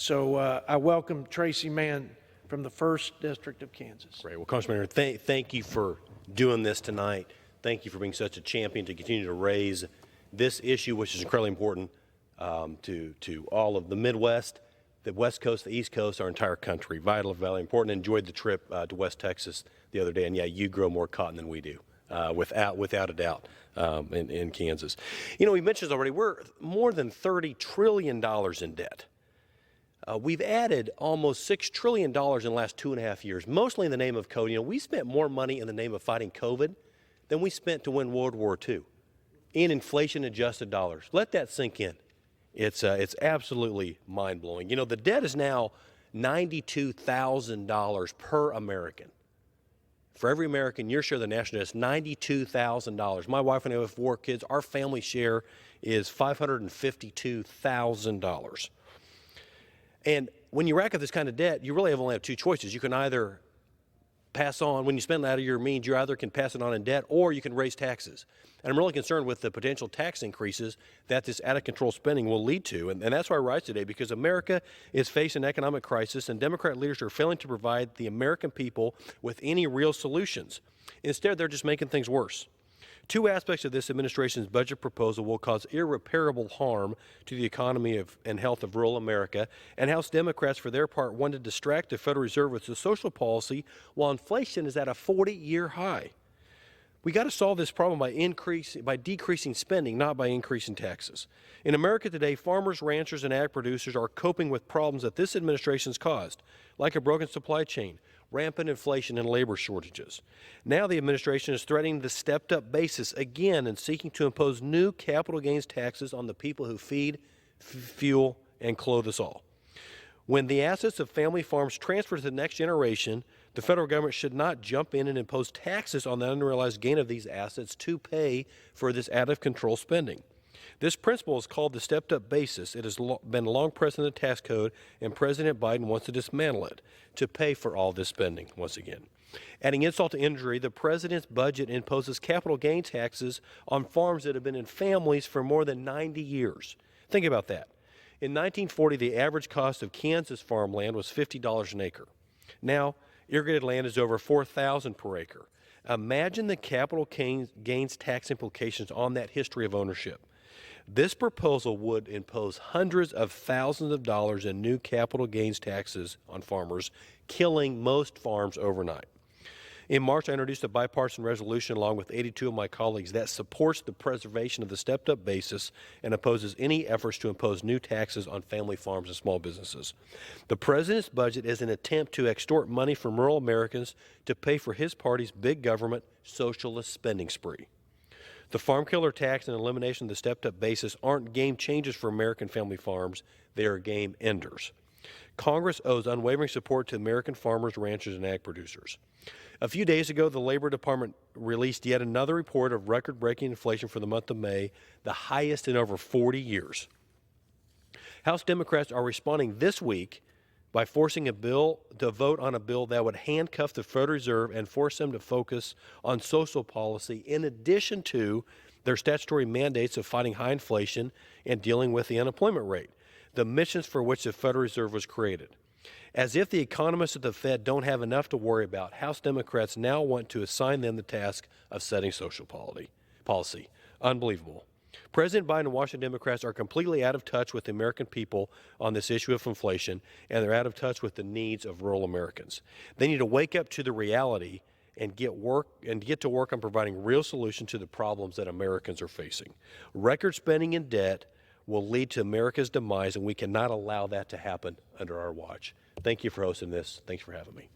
So I welcome Tracy Mann from the 1st District of Kansas. Great. Well, Congressman, thank you for doing this tonight. Thank you for being such a champion to continue to raise this issue, which is incredibly important to all of the Midwest, the West Coast, the East Coast, our entire country. Vital, very important. Enjoyed the trip to West Texas the other day, and yeah, you grow more cotton than we do, without a doubt, in Kansas. You know, we mentioned this already. We're more than $30 trillion in debt. We've added almost $6 trillion in the last 2.5 years, mostly in the name of COVID. You know, we spent more money in the name of fighting COVID than we spent to win World War II in inflation-adjusted dollars. Let that sink in. It's absolutely mind-blowing. You know, the debt is now $92,000 per American. For every American, your share of the national debt is $92,000. My wife and I have 4 kids. Our family share is $552,000. And when you rack up this kind of debt, you really only have 2 choices. You can either pass on, when you spend it out of your means, you either can pass it on in debt or you can raise taxes. And I'm really concerned with the potential tax increases that this out-of-control spending will lead to. And that's why I rise today, because America is facing an economic crisis and Democrat leaders are failing to provide the American people with any real solutions. Instead, they're just making things worse. 2 aspects of this administration's budget proposal will cause irreparable harm to the economy and health of rural America, and House Democrats, for their part, want to distract the Federal Reserve with its social policy while inflation is at a 40-year high. We got to solve this problem by decreasing spending, not by increasing taxes. In America today, farmers, ranchers, and ag producers are coping with problems that this administration's caused, like a broken supply chain, rampant inflation, and labor shortages. Now the administration is threatening the stepped-up basis again and seeking to impose new capital gains taxes on the people who feed, fuel, and clothe us all. When the assets of family farms transfer to the next generation, the federal government should not jump in and impose taxes on the unrealized gain of these assets to pay for this out-of-control spending. This principle is called the stepped-up basis. It has been long present in the tax code, and President Biden wants to dismantle it to pay for all this spending once again. Adding insult to injury, the president's budget imposes capital gain taxes on farms that have been in families for more than 90 years. Think about that. In 1940, the average cost of Kansas farmland was $50 an acre. Now, irrigated land is over $4,000 per acre. Imagine the capital gains tax implications on that history of ownership. This proposal would impose hundreds of thousands of dollars in new capital gains taxes on farmers, killing most farms overnight. In March, I introduced a bipartisan resolution along with 82 of my colleagues that supports the preservation of the stepped-up basis and opposes any efforts to impose new taxes on family farms and small businesses. The president's budget is an attempt to extort money from rural Americans to pay for his party's big government socialist spending spree. The farm killer tax and elimination of the stepped-up basis aren't game changers for American family farms. They are game enders. Congress owes unwavering support to American farmers, ranchers, and ag producers. A few days ago, the Labor Department released yet another report of record-breaking inflation for the month of May, the highest in over 40 years. House Democrats are responding this week by forcing a bill to vote on a bill that would handcuff the Federal Reserve and force them to focus on social policy in addition to their statutory mandates of fighting high inflation and dealing with the unemployment rate, the missions for which the Federal Reserve was created. As if the economists at the Fed don't have enough to worry about, House Democrats now want to assign them the task of setting social policy. Unbelievable. President Biden and Washington Democrats are completely out of touch with the American people on this issue of inflation, and they're out of touch with the needs of rural Americans. They need to wake up to the reality and get to work on providing real solutions to the problems that Americans are facing. Record spending and debt will lead to America's demise, and we cannot allow that to happen under our watch. Thank you for hosting this. Thanks for having me.